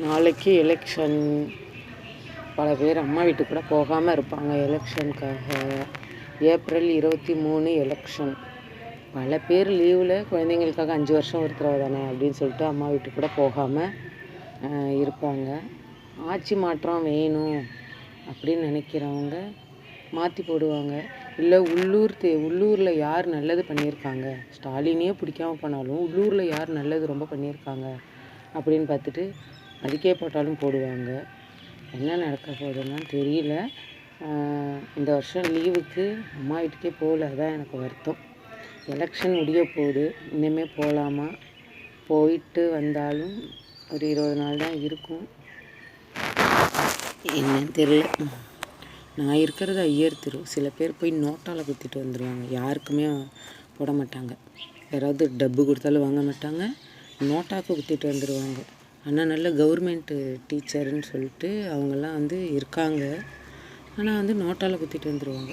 நாளைக்கு எலெக்ஷன். பல பேர் அம்மா வீட்டுக்கு கூட போகாமல் இருப்பாங்க எலெக்ஷனுக்காக. April 23 election. பல பேர் லீவில் குழந்தைங்களுக்காக 5 வருஷம் ஒரு தடவை தானே அப்படின்னு சொல்லிட்டு அம்மா வீட்டுக்கு கூட போகாமல் இருப்பாங்க. ஆட்சி மாற்றம் வேணும் அப்படின்னு நினைக்கிறவங்க மாற்றி போடுவாங்க. இல்லை உள்ளூரில் யார் நல்லது பண்ணியிருக்காங்க, ஸ்டாலினே பிடிக்காம போனாலும் உள்ளூரில் யார் நல்லது ரொம்ப பண்ணியிருக்காங்க அப்படின்னு பார்த்துட்டு அதுக்கே போட்டாலும் போடுவாங்க. என்ன நடக்க போகுதுன்னு தெரியல. இந்த வருஷம் லீவுக்கு அம்மா வீட்டுக்கே போகல, அதான் எனக்கு வருத்தம். எலெக்ஷன் முடிய போகுது, இனிமேல் போகலாமா? போயிட்டு வந்தாலும் ஒரு 20 நாள் தான் இருக்கும், என்னன்னு தெரியல. நான் இருக்கிறது ஐயர் தெரு. சில பேர் போய் நோட்டால் குத்திட்டு வந்துடுவாங்க, யாருக்குமே போட மாட்டாங்க. யாராவது டப்பு கொடுத்தாலும் வாங்க மாட்டாங்க, நோட்டாக்கு குத்திட்டு வந்துடுவாங்க. ஆனால் நல்ல கவர்மெண்ட்டு டீச்சருன்னு சொல்லிட்டு அவங்கெல்லாம் இருக்காங்க. ஆனால் நோட்டால் குத்திட்டு வந்துடுவாங்க.